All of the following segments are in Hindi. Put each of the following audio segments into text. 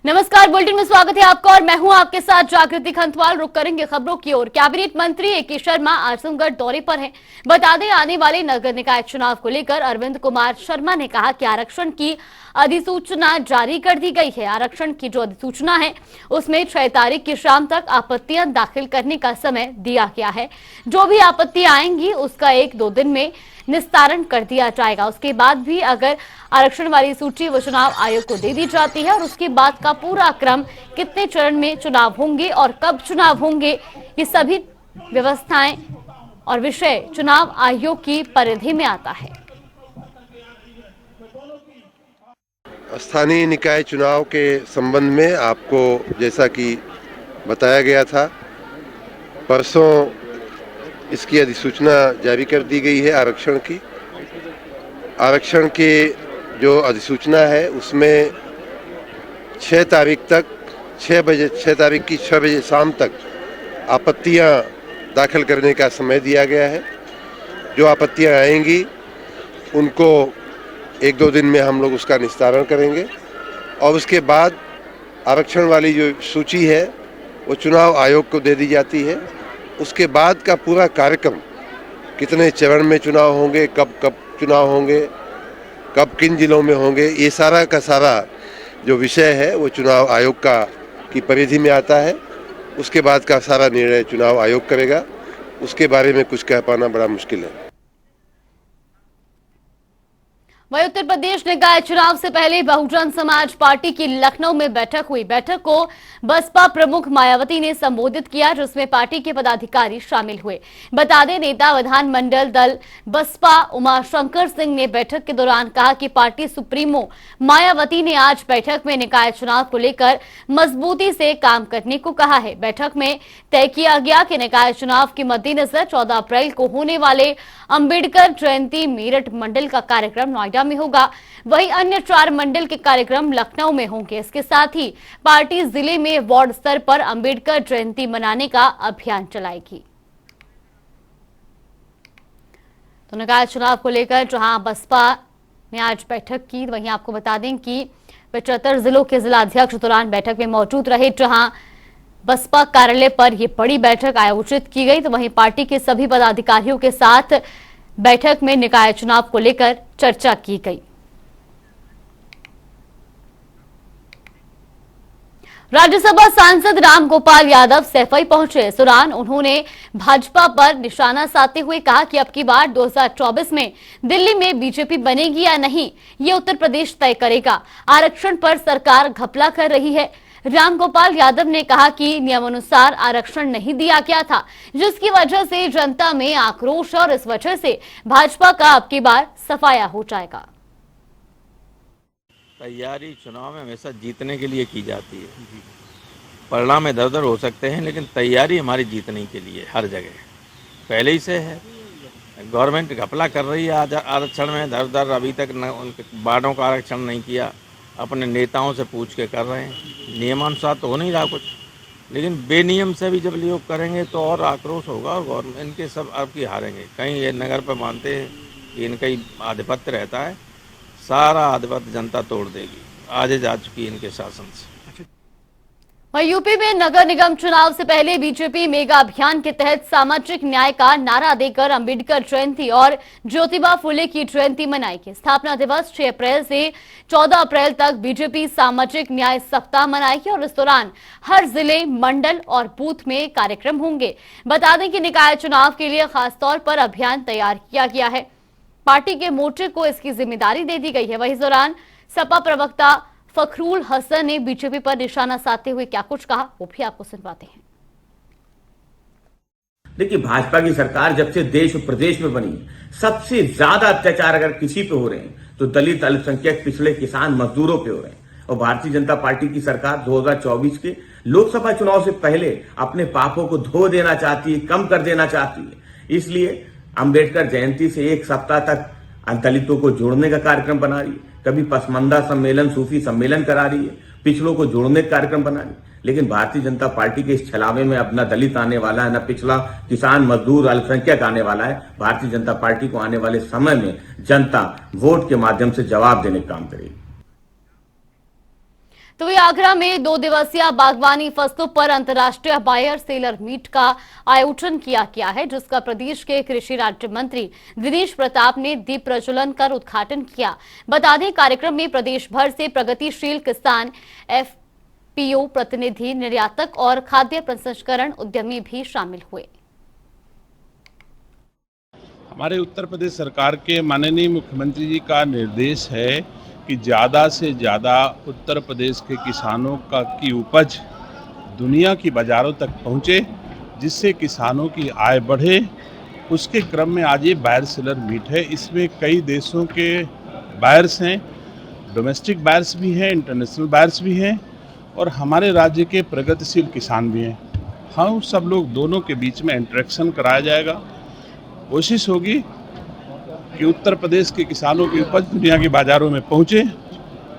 नमस्कार, बुलेटिन में स्वागत है आपका और मैं हूं आपके साथ जागृति खंतवाल। रुक करेंगे खबरों की ओर। कैबिनेट मंत्री ए.के. शर्मा आजमगढ़ दौरे पर हैं। बता दें, आने वाले नगर निकाय चुनाव को लेकर अरविंद कुमार शर्मा ने कहा कि आरक्षण की अधिसूचना जारी कर दी गई है। आरक्षण की जो अधिसूचना है उसमें 6 तारीख की शाम तक आपत्तियां दाखिल करने का समय दिया गया है। जो भी आपत्तियां आएंगी उसका 1-2 दिन में निस्तारण कर दिया जाएगा। उसके बाद भी अगर आरक्षण वाली सूची वो चुनाव आयोग को दे दी जाती है और उसके बाद का पूरा क्रम, कितने चरण में चुनाव होंगे और कब चुनाव होंगे, ये सभी व्यवस्थाएं और विषय चुनाव आयोग की परिधि में आता है। स्थानीय निकाय चुनाव के संबंध में आपको जैसा कि बताया गया था, परसों इसकी अधिसूचना जारी कर दी गई है आरक्षण की। आरक्षण की जो अधिसूचना है उसमें 6 तारीख तक 6 तारीख की 6 बजे शाम तक आपत्तियां दाखिल करने का समय दिया गया है। जो आपत्तियां आएंगी उनको 1-2 दिन में हम लोग उसका निस्तारण करेंगे और उसके बाद आरक्षण वाली जो सूची है वो चुनाव आयोग को दे दी जाती है। उसके बाद का पूरा कार्यक्रम, कितने चरण में चुनाव होंगे, कब कब चुनाव होंगे, कब किन जिलों में होंगे, ये सारा का सारा जो विषय है वो चुनाव आयोग की परिधि में आता है। उसके बाद का सारा निर्णय चुनाव आयोग करेगा। उसके बारे में कुछ कह पाना बड़ा मुश्किल है। वहीं उत्तर प्रदेश निकाय चुनाव से पहले बहुजन समाज पार्टी की लखनऊ में बैठक हुई। बैठक को बसपा प्रमुख मायावती ने संबोधित किया, जिसमें पार्टी के पदाधिकारी शामिल हुए। बता दें, नेता विधानमंडल दल बसपा उमाशंकर सिंह ने बैठक के दौरान कहा कि पार्टी सुप्रीमो मायावती ने आज बैठक में निकाय चुनाव को लेकर मजबूती से काम करने को कहा है। बैठक में तय किया गया कि निकाय चुनाव के मद्देनजर 14 अप्रैल को होने वाले अंबेडकर जयंती मेरठ मंडल का कार्यक्रम नोएडा में होगा। वहीं अन्य 4 मंडल के कार्यक्रम लखनऊ में होंगे। इसके साथ ही पार्टी जिले में वार्ड स्तर पर अंबेडकर जयंती मनाने का अभियान चलाएगी। तो निकाय चुनाव को लेकर जहां बसपा ने आज बैठक की, वहीं आपको बता दें कि 75 जिलों के जिलाध्यक्ष दौरान बैठक में मौजूद रहे। जहां बसपा कार्यालय पर यह बड़ी बैठक आयोजित की गई, तो वहीं पार्टी के सभी पदाधिकारियों के साथ बैठक में निकाय चुनाव को लेकर चर्चा की गई। राज्यसभा सांसद रामगोपाल यादव सैफई पहुंचे। इस दौरान उन्होंने भाजपा पर निशाना साधते हुए कहा कि अब की बार 2024 में दिल्ली में बीजेपी बनेगी या नहीं, ये उत्तर प्रदेश तय करेगा। आरक्षण पर सरकार घपला कर रही है। रामगोपाल यादव ने कहा कि नियमानुसार आरक्षण नहीं दिया गया था, जिसकी वजह से जनता में आक्रोश और इस वजह से भाजपा का अब की बार सफाया हो जाएगा। तैयारी चुनाव में हमेशा जीतने के लिए की जाती है। परिणाम इधर उधर हो सकते हैं, लेकिन तैयारी हमारी जीतने के लिए हर जगह पहले ही से है। गवर्नमेंट घपला कर रही है आरक्षण में, इधर उधर अभी तक उनके वार्डों का आरक्षण नहीं किया। अपने नेताओं से पूछ के कर रहे हैं। नियमानुसार तो हो नहीं रहा कुछ, लेकिन बेनियम से भी जब लोग करेंगे तो और आक्रोश होगा और गवर्नमेंट इनके सब अब की हारेंगे। कहीं ये नगर पर मानते हैं कि इनका ही आधिपत्य रहता है, सारा आधिपत्य जनता तोड़ देगी। आज जा चुकी इनके शासन से। यूपी में नगर निगम चुनाव से पहले बीजेपी मेगा अभियान के तहत सामाजिक न्याय का नारा देकर अंबेडकर जयंती और ज्योतिबा फुले की जयंती मनाएगी। स्थापना दिवस 6 अप्रैल से 14 अप्रैल तक बीजेपी सामाजिक न्याय सप्ताह मनाएगी और इस दौरान हर जिले, मंडल और बूथ में कार्यक्रम होंगे। बता दें कि निकाय चुनाव के लिए खासतौर पर अभियान तैयार किया गया है। पार्टी के मोर्चे को इसकी जिम्मेदारी दे दी गई है। वहीं इस दौरान सपा प्रवक्ता फखरुल हसन ने बीजेपी पर निशाना साधते हुए क्या कुछ कहा, वो भी आपको सुनवाते हैं। देखिए, भाजपा की सरकार जब से देश और प्रदेश में बनी, सबसे ज्यादा अत्याचार अगर किसी पे हो रहे हैं तो दलित, अल्पसंख्यक, पिछड़े, किसान, मजदूरों पे हो रहे हैं। और भारतीय जनता पार्टी की सरकार 2024 के लोकसभा चुनाव से पहले अपने पापों को धो देना चाहती है, कम कर देना चाहती है। इसलिए अंबेडकर जयंती से 1 सप्ताह तक दलितों को जोड़ने का कार्यक्रम बना रही है। कभी पसमंदा सम्मेलन, सूफी सम्मेलन करा रही है, पिछड़ों को जोड़ने का कार्यक्रम बना रही है। लेकिन भारतीय जनता पार्टी के इस छलावे में अब न दलित आने वाला है, न पिछड़ा, किसान, मजदूर, अल्पसंख्यक आने वाला है। भारतीय जनता पार्टी को आने वाले समय में जनता वोट के माध्यम से जवाब देने का काम करेगी। तो वही आगरा में 2 दिवसीय बागवानी फसलों पर अंतर्राष्ट्रीय बायर सेलर मीट का आयोजन किया गया है, जिसका प्रदेश के कृषि राज्य मंत्री दिनेश प्रताप ने दीप प्रज्वलन कर उद्घाटन किया। बता दें, कार्यक्रम में प्रदेश भर से प्रगतिशील किसान, एफपीओ प्रतिनिधि, निर्यातक और खाद्य प्रसंस्करण उद्यमी भी शामिल हुए। हमारे उत्तर प्रदेश सरकार के माननीय मुख्यमंत्री जी का निर्देश है कि ज़्यादा से ज़्यादा उत्तर प्रदेश के किसानों की उपज दुनिया की बाज़ारों तक पहुँचे, जिससे किसानों की आय बढ़े। उसके क्रम में आज ये बायर सेलर मीट है। इसमें कई देशों के बायर्स हैं, डोमेस्टिक बायर्स भी हैं, इंटरनेशनल बायर्स भी हैं और हमारे राज्य के प्रगतिशील किसान भी हैं। हम सब लोग दोनों के बीच में इंटरेक्शन कराया जाएगा। कोशिश होगी कि उत्तर प्रदेश के किसानों की उपज दुनिया के बाजारों में पहुंचे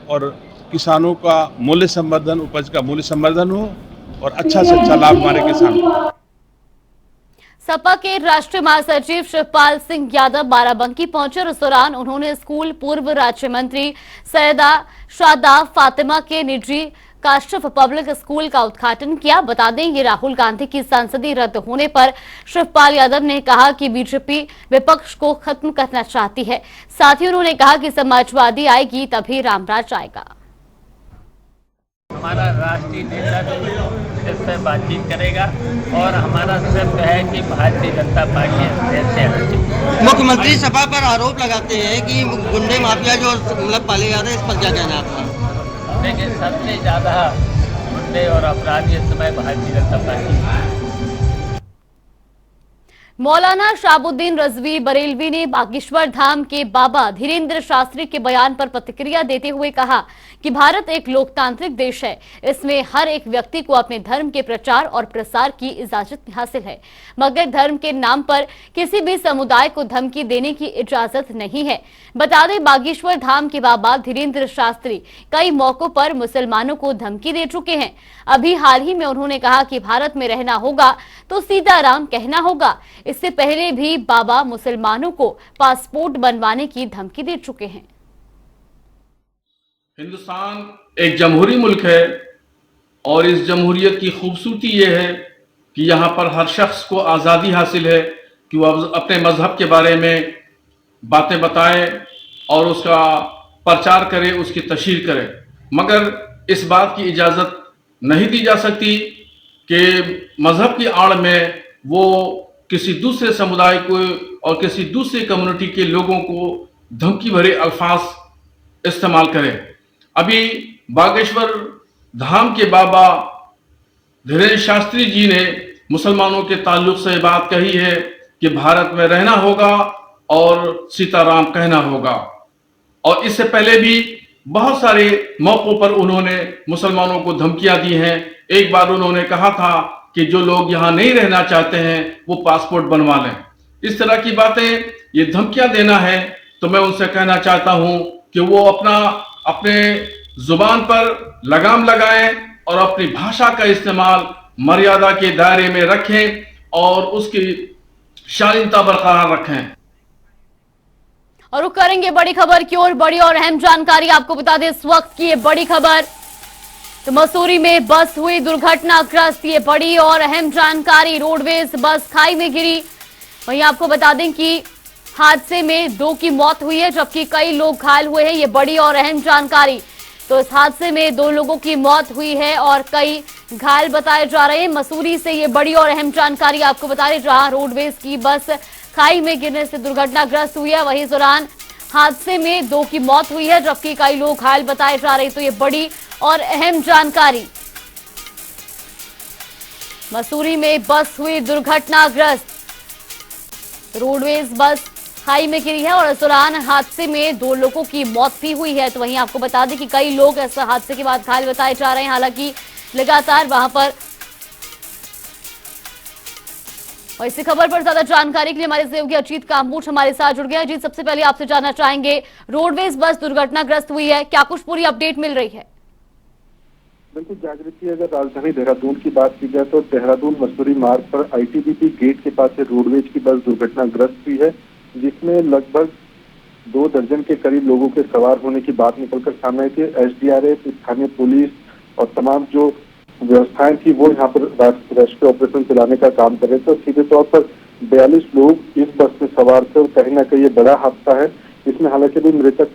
और किसानों का मूल्य संवर्धन, उपज का मूल्य संवर्धन हो और अच्छा से अच्छा लाभ हमारे किसानों को। सपा के राष्ट्रीय महासचिव शिवपाल सिंह यादव बाराबंकी पहुंचे और इस दौरान उन्होंने स्कूल पूर्व राज्य मंत्री सैयदा शादाब फातिमा के निजी काशिफ पब्लिक स्कूल का उद्घाटन किया। बता दें, ये राहुल गांधी की सांसदी रद्द होने पर शिवपाल यादव ने कहा कि बीजेपी विपक्ष को खत्म करना चाहती है। साथ ही उन्होंने कहा कि समाजवादी आएगी तभी रामराज आएगा। हमारा राष्ट्रीय नेता भी इससे बातचीत करेगा और हमारा सिर्फ है कि भारतीय जनता पार्टी से हटे। मुख्यमंत्री सपा पर आरोप लगाते हैं कि गुंडे माफिया जो मतलब पाले जाते हैं, इस पर क्या कहना है आपका? लेकिन सबसे ज्यादा गुंडे और अपराधी इस समय भारतीय जनता पार्टी। मौलाना शाहबुद्दीन रजवी बरेलवी ने बागेश्वर धाम के बाबा धीरेन्द्र शास्त्री के बयान पर प्रतिक्रिया देते हुए कहा कि भारत एक लोकतांत्रिक देश है, इसमें हर एक व्यक्ति को अपने धर्म के प्रचार और प्रसार की इजाजत हासिल है, मगर धर्म के नाम पर किसी भी समुदाय को धमकी देने की इजाजत नहीं है। बता दें, बागेश्वर धाम के बाबा धीरेन्द्र शास्त्री कई मौकों पर मुसलमानों को धमकी दे चुके हैं। अभी हाल ही में उन्होंने कहा कि भारत में रहना होगा तो सीताराम कहना होगा। इससे पहले भी बाबा मुसलमानों को पासपोर्ट बनवाने की धमकी दे चुके हैं। हिंदुस्तान एक जमहूरी मुल्क है और इस जमहूरियत की खूबसूरती यह है कि यहाँ पर हर शख्स को आज़ादी हासिल है कि वह अपने मजहब के बारे में बातें बताए और उसका प्रचार करे, उसकी तशहीर करे, मगर इस बात की इजाज़त नहीं दी जा सकती कि मजहब की आड़ में वो किसी दूसरे समुदाय को और किसी दूसरी कम्युनिटी के लोगों को धमकी भरे अल्फाज इस्तेमाल करें। अभी बागेश्वर धाम के बाबा धीरेन्द्र शास्त्री जी ने मुसलमानों के ताल्लुक से बात कही है कि भारत में रहना होगा और सीताराम कहना होगा। और इससे पहले भी बहुत सारे मौकों पर उन्होंने मुसलमानों को धमकियां दी हैं। एक बार उन्होंने कहा था कि जो लोग यहाँ नहीं रहना चाहते हैं वो पासपोर्ट बनवा लें। इस तरह की बातें, ये धमकियां देना है, तो मैं उनसे कहना चाहता हूं कि वो अपने जुबान पर लगाम लगाएं और अपनी भाषा का इस्तेमाल मर्यादा के दायरे में रखें और उसकी शालीनता बरकरार रखें। और रुक करेंगे बड़ी खबर की ओर। बड़ी और अहम जानकारी आपको बता दें, इस वक्त की ये बड़ी खबर, तो मसूरी में बस हुई दुर्घटनाग्रस्त। ये बड़ी और अहम जानकारी, रोडवेज बस खाई में गिरी। वहीं आपको बता दें कि हादसे में 2 की मौत हुई है जबकि कई लोग घायल हुए हैं। ये बड़ी और अहम जानकारी, तो इस हादसे में 2 लोगों की मौत हुई है और कई घायल बताए जा रहे हैं। मसूरी से ये बड़ी और अहम जानकारी आपको बता रहे, जहां रोडवेज की बस खाई में गिरने से दुर्घटनाग्रस्त हुई है, वहीं इस दौरान हादसे में 2 की मौत हुई है जबकि कई लोग घायल बताए जा रहे। तो ये बड़ी और अहम जानकारी, मसूरी में बस हुई दुर्घटनाग्रस्त, रोडवेज बस खाई में गिरी है और इस दौरान हादसे में 2 लोगों की मौत भी हुई है। तो वहीं आपको बता दें कि कई लोग इस हादसे के बाद घायल बताए जा रहे हैं। हालांकि लगातार वहां पर, और इसी खबर पर ज्यादा जानकारी के लिए हमारे सहयोगी अजीत कामबोज हमारे साथ जुड़ गया। अजीत, सबसे पहले आपसे जानना चाहेंगे, रोडवेज बस दुर्घटनाग्रस्त हुई है, क्या कुछ पूरी अपडेट मिल रही है? बिल्कुल जागृति, अगर राजधानी देहरादून की बात की जाए तो देहरादून मसूरी मार्ग पर आईटीबीपी गेट के पास से रोडवेज की बस दुर्घटनाग्रस्त हुई है, जिसमें लगभग 2 दर्जन के करीब लोगों के सवार होने की बात निकलकर सामने आई थी। एसडीआरएफ, स्थानीय पुलिस और तमाम जो व्यवस्थाएं थी वो यहाँ पर रेस्क्यू ऑपरेशन चलाने का काम कर रहे थे। सीधे तौर पर 42 लोग इस बस में सवार थे और कहीं ना कहीं ये बड़ा हादसा है। इसमें हालांकि भी मृतक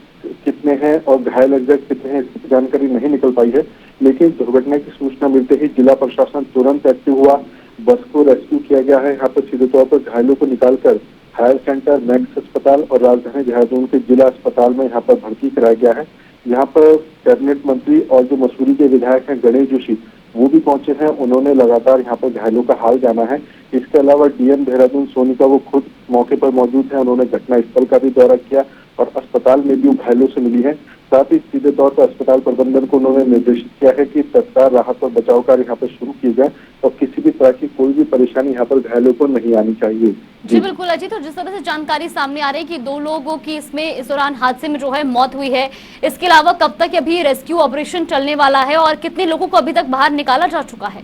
कितने हैं और घायल एग्जैक्ट कितने हैं इसकी जानकारी नहीं निकल पाई है, लेकिन दुर्घटना की सूचना मिलते ही जिला प्रशासन तुरंत एक्टिव हुआ, बस को रेस्क्यू किया गया है। यहाँ पर सीधे तौर पर घायलों को निकालकर हायर सेंटर, मैक्स अस्पताल और राजधानी देहरादून के जिला अस्पताल में यहाँ पर भर्ती कराया गया है। यहाँ पर कैबिनेट मंत्री और जो मसूरी के विधायक हैं गणेश जोशी, वो भी पहुंचे हैं। उन्होंने लगातार यहाँ पर घायलों का हाल जाना है। इसके अलावा डीएम देहरादून सोनिका वो खुद मौके पर मौजूद है। उन्होंने घटनास्थल का भी दौरा किया और अस्पताल में भी घायलों से मिली है। साथ ही सीधे तौर पर अस्पताल प्रबंधन को उन्होंने निर्देशित किया है कि तत्काल राहत और बचाव कार्य यहाँ पर शुरू किए जाए और किसी भी तरह की कोई भी परेशानी यहाँ पर घायलों को नहीं आनी चाहिए। जी बिल्कुल अजीत, तो जिस तरह से जानकारी सामने आ रही है कि 2 लोगों की इसमें इस दौरान हादसे में जो है मौत हुई है, इसके अलावा कब तक अभी रेस्क्यू ऑपरेशन चलने वाला है और कितने लोगों को अभी तक बाहर निकाला जा चुका है?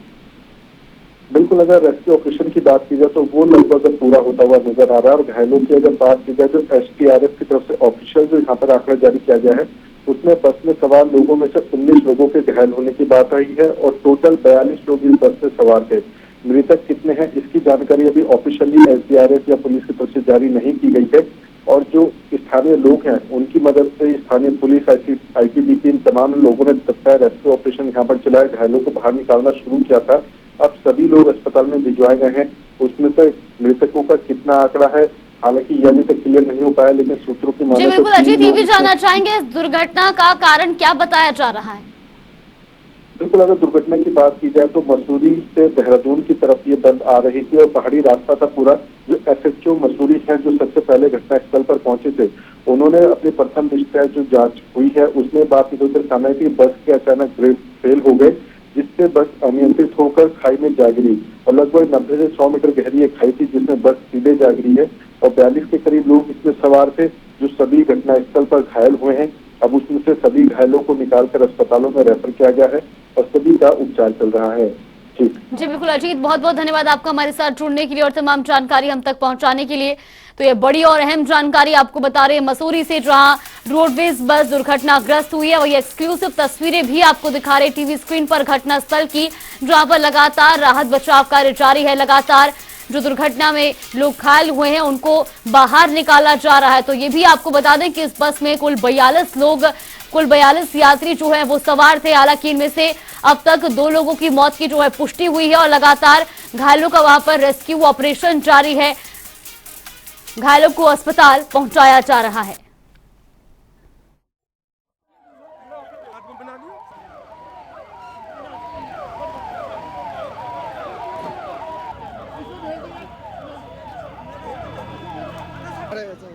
बिल्कुल, अगर रेस्क्यू ऑपरेशन की बात की जाए तो वो लगभग पूरा होता हुआ नजर आ रहा है। और घायलों की अगर बात की जाए तो एसडीआरएफ की तरफ से ऑफिशियल जो यहाँ पर आंकड़ा जारी किया गया है उसमें बस में सवार लोगों में से 19 लोगों के घायल होने की बात आई है और टोटल 42 लोग इस बस में सवार थे। मृतक कितने हैं इसकी जानकारी अभी ऑफिशियली एसडीआरएफ या पुलिस की तरफ से जारी नहीं की गई है। और जो स्थानीय लोग हैं उनकी मदद से स्थानीय पुलिस, आईटीबीपी, इन तमाम लोगों ने तत्काल रेस्क्यू ऑपरेशन यहाँ पर चलाया, घायलों को बाहर निकालना शुरू किया था। अब सभी लोग अस्पताल में भिजवाए गए हैं। उसमें से मृतकों का कितना आंकड़ा है हालांकि ये अभी तक क्लियर नहीं हो पाया, लेकिन सूत्रों की माने बिल्कुल अजीत, ये भी जानना चाहेंगे इस दुर्घटना का कारण क्या बताया जा रहा है? बिल्कुल, अगर दुर्घटना की बात की जाए तो मसूरी से देहरादून की तरफ ये बस आ रही थी और पहाड़ी रास्ता था पूरा। जो एसएचओ मसूरी है जो सबसे पहले घटनास्थल पर पहुंचे थे, उन्होंने अपनी प्रथम दृष्टया जो जांच हुई है उसमें बात इधर सामने की बस के अचानक ब्रेक फेल हो गए, जिससे बस अनियंत्रित होकर खाई में जा गिरी और लगभग 90 से 100 मीटर गहरी एक खाई थी जिसमें बस सीधे जा गिरी है और 42 के करीब लोग इसमें सवार थे जो सभी घटनास्थल पर घायल हुए हैं। अब उसमें से सभी घायलों को निकालकर अस्पतालों में रेफर किया गया है और सभी का उपचार चल रहा है। जी बिल्कुल अजीत, बहुत बहुत धन्यवाद आपका हमारे साथ जुड़ने के लिए और तमाम जानकारी हम तक पहुंचाने के लिए। तो ये बड़ी और अहम जानकारी आपको बता रहे हैं मसूरी से, जहां रोडवेज बस दुर्घटनाग्रस्त हुई है और ये एक्सक्लूसिव तस्वीरें भी आपको दिखा रहे टीवी स्क्रीन पर घटनास्थल की, जहां पर लगातार राहत बचाव कार्य जारी है। लगातार जो दुर्घटना में लोग घायल हुए हैं उनको बाहर निकाला जा रहा है। तो ये भी आपको बता दें कि इस बस में कुल 42 यात्री जो है वो सवार थे। हालांकि इनमें से अब तक 2 लोगों की मौत की जो है पुष्टि हुई है और लगातार घायलों का वहां पर रेस्क्यू ऑपरेशन जारी है। घायलों को अस्पताल पहुंचाया जा रहा है।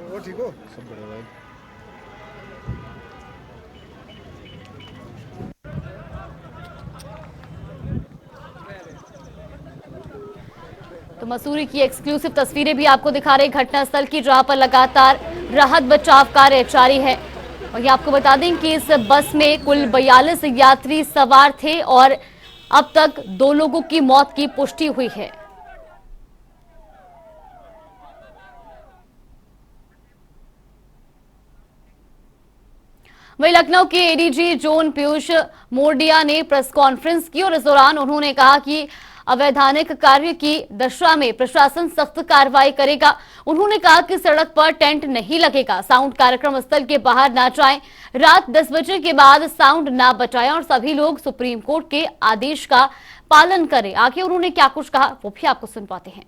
वो ठीक हो सब बढ़िया भाई। तो मसूरी की एक्सक्लूसिव तस्वीरें भी आपको दिखा रहे घटनास्थल की, जहां पर लगातार राहत बचाव कार्य जारी है। और ये आपको बता दें कि इस बस में कुल 42 यात्री सवार थे और अब तक 2 लोगों की मौत की पुष्टि हुई है। वहीं लखनऊ के एडीजी जोन पीयूष मोरडिया ने प्रेस कॉन्फ्रेंस की और इस दौरान उन्होंने कहा कि अवैधानिक कार्य की दशा में प्रशासन सख्त कार्रवाई करेगा। उन्होंने कहा कि सड़क पर टेंट नहीं लगेगा, साउंड कार्यक्रम स्थल के बाहर ना जाएं, रात 10 बजे के बाद साउंड ना बजाएं और सभी लोग सुप्रीम कोर्ट के आदेश का पालन करें। आगे उन्होंने क्या कुछ कहा वो भी आपको सुनवाते हैं।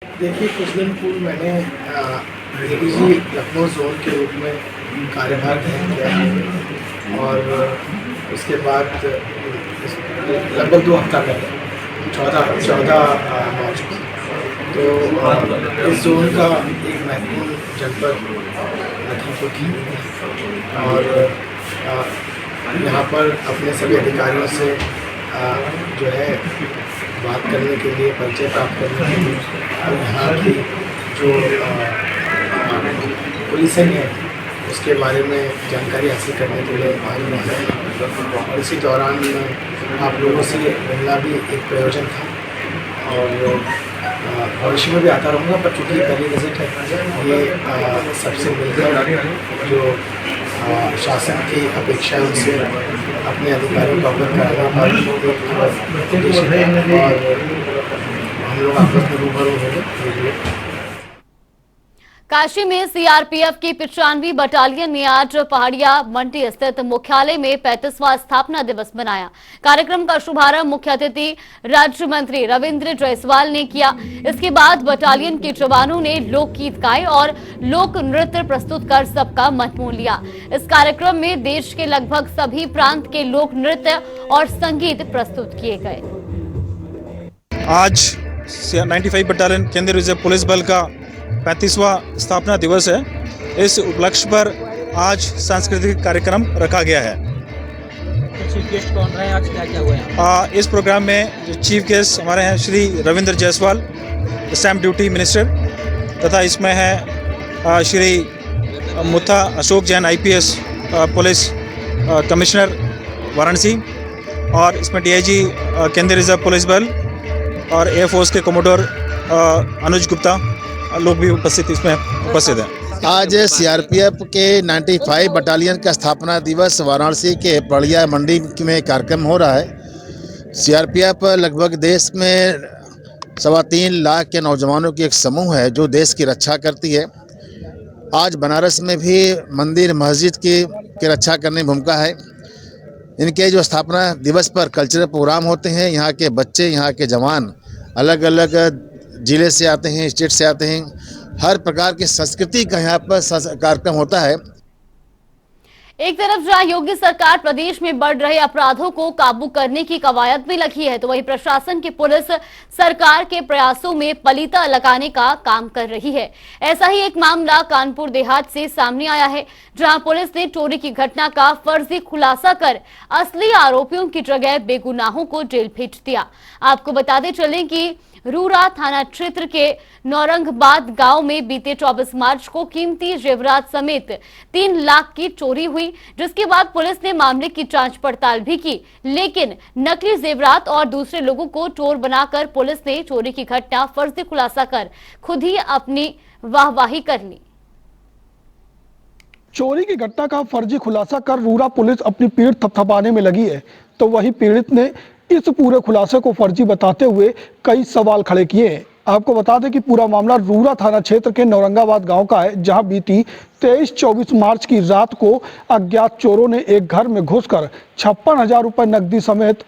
देखिए, कुछ दिन पूर्व मैंने एडीजी लखनऊ जोन के रूप में कार्यभार ग्रहण किया है और उसके बाद लगभग 2 हफ्ता पहले 14 मार्च को तो इस जोन का एक महत्वपूर्ण जनपद लखीमपुर थी और यहाँ पर अपने सभी अधिकारियों से जो है बात करने के लिए, परिचय प्राप्त करने के लिए और यहाँ की जो पुलिसिंग है उसके बारे में जानकारी हासिल करने के लिए आज मैं आया और इसी दौरान आप लोगों से मिलना भी एक प्रयोजन था और भविष्य में भी आता रहूँगा, पर चूँकि पहली विजिट है ये सबसे मिलकर जो शासन की अपेक्षा उनसे अपने अधिकारों को अवगत कराना और हम लोग आपस में रूबरू होंगे। काशी में सीआरपीएफ की 95वीं बटालियन ने आज पहाड़िया मंडी स्थित मुख्यालय में 35वां स्थापना दिवस मनाया। कार्यक्रम का शुभारंभ मुख्य अतिथि राज्य मंत्री रविंद्र जायसवाल ने किया। इसके बाद बटालियन के जवानों ने लोकगीत गाए और लोक नृत्य प्रस्तुत कर सबका मन मोह लिया। इस कार्यक्रम में देश के लगभग सभी प्रांत के लोक नृत्य और संगीत प्रस्तुत किए गए। आज 95 बटालियन केंद्रीय रिजर्व पुलिस बल का 35वां स्थापना दिवस है। इस उपलक्ष्य पर आज सांस्कृतिक कार्यक्रम रखा गया है। चीफ गेस्ट कौन रहे आज, क्या क्या हुआ है? इस प्रोग्राम में जो चीफ गेस्ट हमारे हैं Shri Ravindra Jaiswal, stamp duty minister, तथा इसमें है Shri Mutha Ashok Jain IPS police commissioner Varanasi, और इसमें DIG केंद्रीय रिजर्व पुलिस बल और एयरफोर्स के कोमोडोर अनुज गुप्ता लोग भी इसमें उपस्थित हैं। आज CRPF के 95 बटालियन का स्थापना दिवस वाराणसी के पहाड़िया मंडी में कार्यक्रम हो रहा है। CRPF लगभग देश में 3.25 लाख के नौजवानों की एक समूह है जो देश की रक्षा करती है। आज बनारस में भी मंदिर मस्जिद की रक्षा करने की भूमिका है। इनके जो स्थापना दिवस पर कल्चरल प्रोग्राम होते हैं। यहाँ के बच्चे, यहाँ के जवान अलग अलग जिले से आते हैं, स्टेट से आते हैं। हर प्रकार की संस्कृति का यहाँ पर कार्यक्रम होता है। एक तरफ जहां योगी सरकार प्रदेश में बढ़ रहे अपराधों को काबू करने की कवायद में लगी है, तो वहीं प्रशासन की पुलिस सरकार के प्रयासों में पलीता लगाने का काम कर रही है। ऐसा ही एक मामला कानपुर देहात से सामने आया है, जहां पुलिस ने चोरी की घटना का फर्जी खुलासा कर असली आरोपियों की जगह बेगुनाहों को जेल भेज दिया। आपको बताते चलें कि रूरा थाना क्षेत्र के नौरंगबाद गांव में बीते 24 मार्च को कीमती जेवरात समेत 3 लाख की चोरी हुई, जिसके बाद पुलिस ने मामले की जांच पड़ताल भी की, लेकिन नकली जेवरात और दूसरे लोगों को चोर बनाकर पुलिस ने चोरी की घटना फर्जी खुलासा कर खुद ही अपनी वाहवाही कर ली। चोरी की घटना का फर्जी खुलासा कर रूरा पुलिस अपनी पीठ थपथपाने में लगी है, तो वही पीड़ित ने इस पूरे खुलासे को फर्जी बताते हुए कई सवाल खड़े किए हैं। आपको बता दें कि पूरा मामला रूरा थाना क्षेत्र के नौरंगाबाद गांव का है, जहां बीती 23-24 मार्च की रात को अज्ञात चोरों ने एक घर में घुसकर 56,000 रुपए नकदी समेत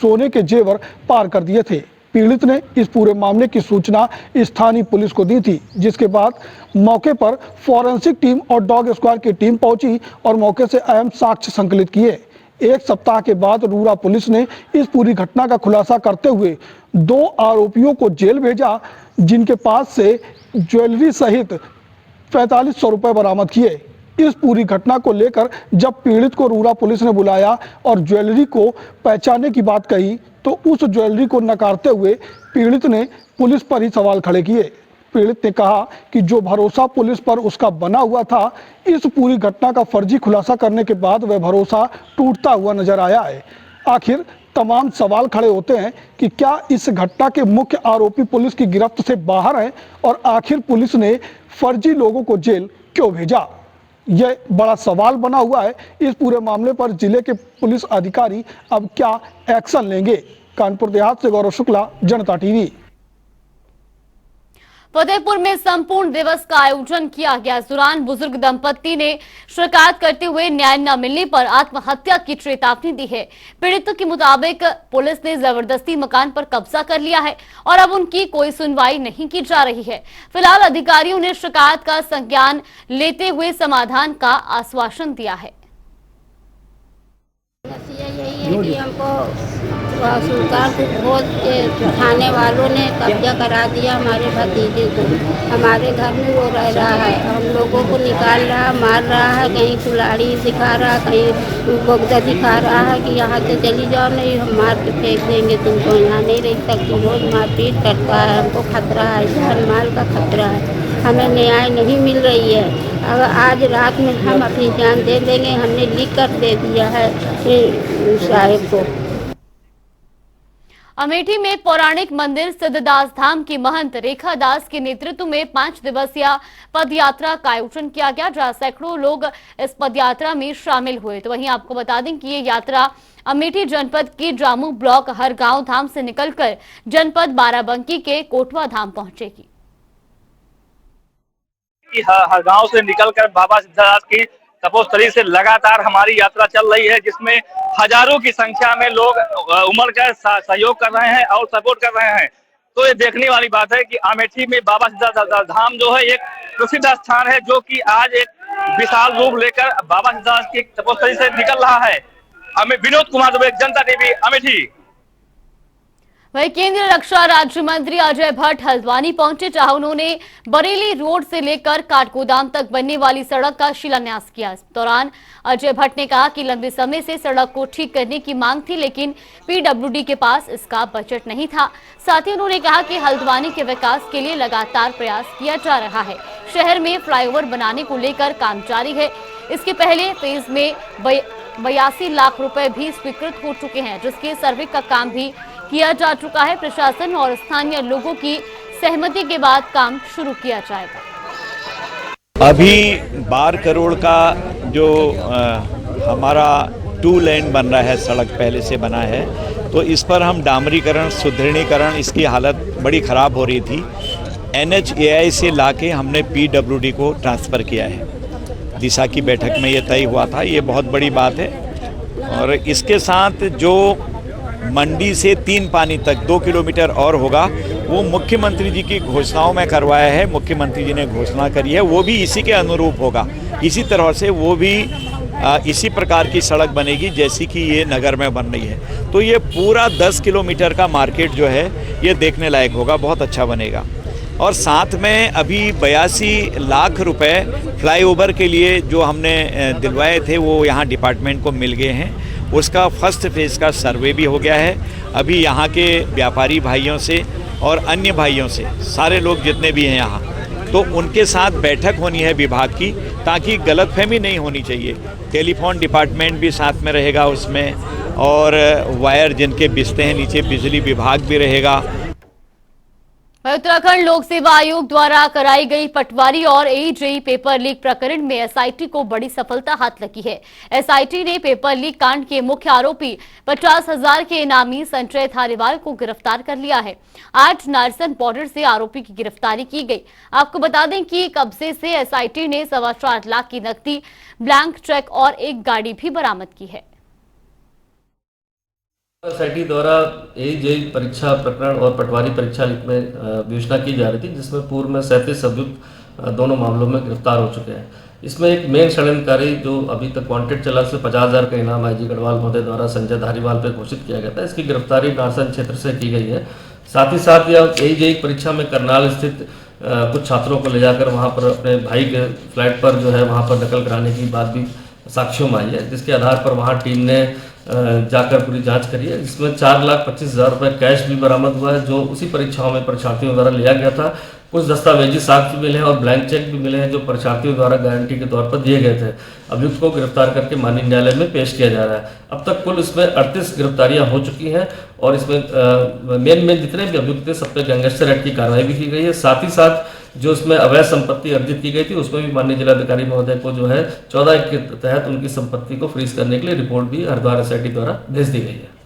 सोने के जेवर पार कर दिए थे। पीड़ित ने इस पूरे मामले की सूचना स्थानीय पुलिस को दी थी, जिसके बाद मौके पर फॉरेंसिक टीम और डॉग स्क्वाड की टीम पहुंची और मौके से अहम साक्ष्य संकलित किए। एक सप्ताह के बाद रूरा पुलिस ने इस पूरी घटना का खुलासा करते हुए 2 आरोपियों को जेल भेजा, जिनके पास से ज्वेलरी सहित 4500 रुपए बरामद किए। इस पूरी घटना को लेकर जब पीड़ित को रूरा पुलिस ने बुलाया और ज्वेलरी को पहचानने की बात कही, तो उस ज्वेलरी को नकारते हुए पीड़ित ने पुलिस पर ही सवाल खड़े किए। पीड़ित ने कहा कि जो भरोसा पुलिस पर उसका बना हुआ था, इस पूरी घटना का फर्जी खुलासा करने के बाद वह भरोसा टूटता हुआ नजर आया है। आखिर तमाम सवाल खड़े होते हैं कि क्या इस घटना के मुख्य आरोपी पुलिस की गिरफ्त से बाहर हैं, और आखिर पुलिस ने फर्जी लोगों को जेल क्यों भेजा। यह बड़ा सवाल बना हुआ है। इस पूरे मामले पर जिले के पुलिस अधिकारी अब क्या एक्शन लेंगे। कानपुर देहात से गौरव शुक्ला, जनता टीवी। फतेहपुर में संपूर्ण दिवस का आयोजन किया गया। इस दौरान बुजुर्ग दंपति ने शिकायत करते हुए न्याय न मिलने पर आत्महत्या की चेतावनी दी है। पीड़ितों के मुताबिक पुलिस ने जबरदस्ती मकान पर कब्जा कर लिया है और अब उनकी कोई सुनवाई नहीं की जा रही है। फिलहाल अधिकारियों ने शिकायत का संज्ञान लेते हुए समाधान का आश्वासन दिया है। यही है कि हमको सुल्तान खोद के थाने वालों ने कब्जा करा दिया हमारे भतीजे को। हमारे घर में वो रह रहा है, हम लोगों को निकाल रहा, मार रहा है, कहीं कुल्हाड़ी दिखा रहा, कहीं बोगदा दिखा रहा है कि यहाँ से चली जाओ, नहीं हम मार के फेंक देंगे, तुमको यहाँ नहीं रह सकती। रोज मारपीट करता है, हमको खतरा है, जान माल का खतरा है, हमें न्याय नहीं मिल रही है। अब आज रात में हम अपनी जान दे देंगे, हमने लिख कर दे दिया है साहिब को। अमेठी में पौराणिक मंदिर सिद्धदास धाम की महंत रेखा दास के नेतृत्व में 5 दिवसीय पदयात्रा का आयोजन किया गया, जहां सैकड़ों लोग इस पदयात्रा में शामिल हुए। तो वहीं आपको बता दें कि ये यात्रा अमेठी जनपद के जामू ब्लॉक हरगांव धाम से निकलकर जनपद बाराबंकी के कोटवा धाम पहुंचेगी। हरगांव से निकलकर बाबा सिद्धदास की तपोस्थली से लगातार हमारी यात्रा चल रही है, जिसमें हजारों की संख्या में लोग उमड़ कर सहयोग कर रहे हैं और सपोर्ट कर रहे हैं। तो ये देखने वाली बात है कि अमेठी में बाबा सिद्धदास धाम जो है एक प्रसिद्ध स्थान है, जो कि आज एक विशाल रूप लेकर बाबा सिद्धदास की तपोस्थली से निकल रहा है। हमें विनोद कुमार दुबे, जनता टीवी, अमेठी। वहीं केंद्रीय रक्षा राज्य मंत्री अजय भट्ट हल्द्वानी पहुंचे, जहां उन्होंने बरेली रोड से लेकर काठगोदाम तक बनने वाली सड़क का शिलान्यास किया। इस दौरान अजय भट्ट ने कहा कि लंबे समय से सड़क को ठीक करने की मांग थी, लेकिन पीडब्ल्यूडी के पास इसका बजट नहीं था। साथ ही उन्होंने कहा कि हल्द्वानी के विकास के लिए लगातार प्रयास किया जा रहा है। शहर में फ्लाईओवर बनाने को लेकर काम जारी है। इसके पहले फेज में 82 लाख रुपए भी स्वीकृत हो चुके हैं, जिसके सर्वे का काम भी किया जा चुका है। प्रशासन और स्थानीय लोगों की सहमति के बाद काम शुरू किया जाएगा। अभी 12 करोड़ का जो हमारा 2 लेन बन रहा है, सड़क पहले से बना है, तो इस पर हम डामरीकरण, सुदृढ़ीकरण, इसकी हालत बड़ी ख़राब हो रही थी। NHAI से लाके हमने PWD को ट्रांसफ़र किया है। दिशा की बैठक में ये तय हुआ था, ये बहुत बड़ी बात है। और इसके साथ जो मंडी से 3 पानी तक 2 किलोमीटर और होगा, वो मुख्यमंत्री जी की घोषणाओं में करवाया है। मुख्यमंत्री जी ने घोषणा करी है, वो भी इसी के अनुरूप होगा। इसी तरह से वो भी इसी प्रकार की सड़क बनेगी जैसी कि ये नगर में बन रही है। तो ये पूरा 10 किलोमीटर का मार्केट जो है ये देखने लायक होगा, बहुत अच्छा बनेगा। और साथ में अभी 82 लाख रुपए फ्लाईओवर के लिए जो हमने दिलवाए थे, वो यहाँ डिपार्टमेंट को मिल गए हैं। उसका फर्स्ट फेज का सर्वे भी हो गया है। अभी यहाँ के व्यापारी भाइयों से और अन्य भाइयों से, सारे लोग जितने भी हैं यहाँ, तो उनके साथ बैठक होनी है विभाग की, ताकि गलतफहमी नहीं होनी चाहिए। टेलीफोन डिपार्टमेंट भी साथ में रहेगा उसमें, और वायर जिनके बिछते हैं नीचे, बिजली विभाग भी रहेगा। उत्तराखंड लोक सेवा आयोग द्वारा कराई गई पटवारी और AJE पेपर लीक प्रकरण में SIT को बड़ी सफलता हाथ लगी है। SIT ने पेपर लीक कांड के मुख्य आरोपी 50,000 के इनामी संजय धारीवाल को गिरफ्तार कर लिया है। आज नारसन बॉर्डर से आरोपी की गिरफ्तारी की गई। आपको बता दें कि कब्जे से SIT ने 4.25 लाख की नकदी, ब्लैंक चेक और एक गाड़ी भी बरामद की है। SIT द्वारा AJE परीक्षा प्रकरण और पटवारी परीक्षा लीक में विवेचना की जा रही थी, जिसमें पूर्व में 37 अभियुक्त दोनों मामलों में गिरफ्तार हो चुके हैं। इसमें एक मेन षड्यंत्रकारी जो अभी तक वांटेड चला, उससे 50,000 का इनाम IG गढ़वाल महोदय द्वारा संजय धारीवाल पर घोषित किया गया था। इसकी गिरफ्तारी नारसन क्षेत्र से की गई है। साथ ही साथ यह AJE परीक्षा में करनाल स्थित कुछ छात्रों को ले जाकर वहाँ पर अपने भाई के फ्लैट पर जो है वहाँ पर नकल कराने की बात भी साक्ष्यों में आई है, जिसके आधार पर वहाँ टीम ने जाकर पूरी जांच करी है। इसमें 4,25,000 रुपये कैश भी बरामद हुआ है, जो उसी परीक्षाओं में परीक्षार्थियों द्वारा लिया गया था। कुछ दस्तावेजी साक्ष्य मिले हैं और ब्लैंक चेक भी मिले हैं, जो परीक्षार्थियों द्वारा गारंटी के तौर पर दिए गए थे। अभियुक्त को गिरफ्तार करके माननीय न्यायालय में पेश किया जा रहा है। अब तक कुल इसमें 38 गिरफ्तारियां हो चुकी हैं, और इसमें मेन जितने भी अभियुक्त थे सब पे गैंगस्टर एक्ट की कार्रवाई भी की गई है। साथ ही साथ जो उसमें अवैध संपत्ति अर्जित की गई थी, उसमें भी माननीय जिलाधिकारी महोदय को जो है 14 के तहत उनकी संपत्ति को फ्रीज करने के लिए रिपोर्ट भी हरिद्वार SIT द्वारा भेज दी गई है।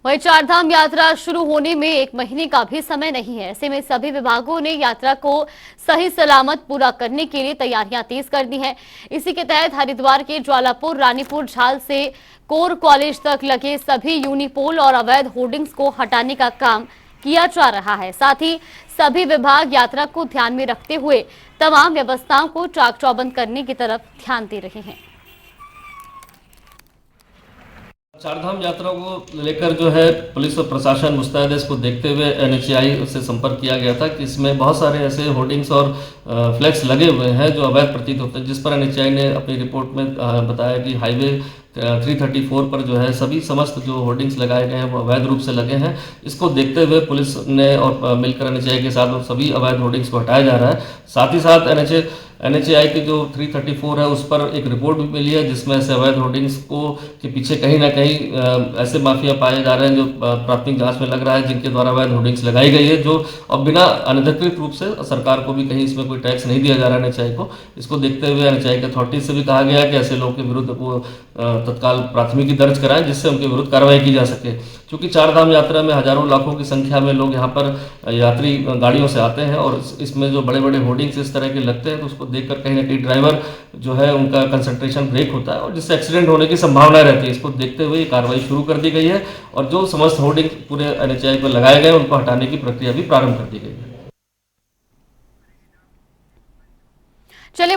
वहीं चारधाम यात्रा शुरू होने में 1 महीने का भी समय नहीं है। ऐसे में सभी विभागों ने यात्रा को सही सलामत पूरा करने के लिए तैयारियां तेज कर दी हैं। इसी के तहत हरिद्वार के ज्वालापुर, रानीपुर, झाल से कोर कॉलेज तक लगे सभी यूनिपोल और अवैध होर्डिंग्स को हटाने का काम किया जा रहा है। साथ ही सभी विभाग यात्रा को ध्यान में रखते हुए तमाम व्यवस्थाओं को चाक चौबंद करने की तरफ ध्यान दे रहे हैं। चारधाम यात्रा को लेकर जो है पुलिस और प्रशासन मुस्तैद है। इसको देखते हुए NHAI से संपर्क किया गया था कि इसमें बहुत सारे ऐसे होर्डिंग्स और फ्लैक्स लगे हुए हैं जो अवैध प्रतीत होते हैं, जिस पर NHAI ने अपनी रिपोर्ट में बताया कि हाईवे 334 पर जो है सभी समस्त जो होर्डिंग्स लगाए गए हैं वो अवैध रूप से लगे हैं। इसको देखते हुए पुलिस ने और मिलकर NHAI के साथ सभी अवैध होर्डिंग्स को हटाया जा रहा है। साथ ही साथ NHAI की जो 334 है उस पर एक रिपोर्ट भी मिली है जिसमें ऐसे अवैध होर्डिंग्स के पीछे कहीं ना कहीं ऐसे माफिया पाए जा रहे हैं जो प्राथमिक जांच में लग रहा है, जिनके द्वारा अवैध होर्डिंग्स लगाई गई है, जो अब बिना अनधिकृत रूप से सरकार को भी कहीं इसमें कोई टैक्स नहीं दिया जा रहा है NHAI को। इसको देखते हुए NHAI के अथॉरिटी से भी कहा गया है कि ऐसे लोगों के विरुद्ध वो तत्काल प्राथमिकी दर्ज कराएं जिससे उनके विरुद्ध कार्रवाई की जा सके। क्योंकि चार धाम यात्रा में हजारों लाखों की संख्या में लोग यहाँ पर यात्री गाड़ियों से आते हैं और इसमें जो बड़े बड़े होर्डिंग्स इस तरह के लगते हैं तो उसको देखकर कहीं ना कहीं ड्राइवर जो है उनका कंसंट्रेशन ब्रेक होता है और जिससे एक्सीडेंट होने की संभावना रहती है। इसको देखते हुए कार्रवाई शुरू कर दी गई है और जो समस्त होर्डिंग पूरे NHAI पर लगाए गए उनको हटाने की प्रक्रिया भी प्रारंभ कर दी गई है। चलिए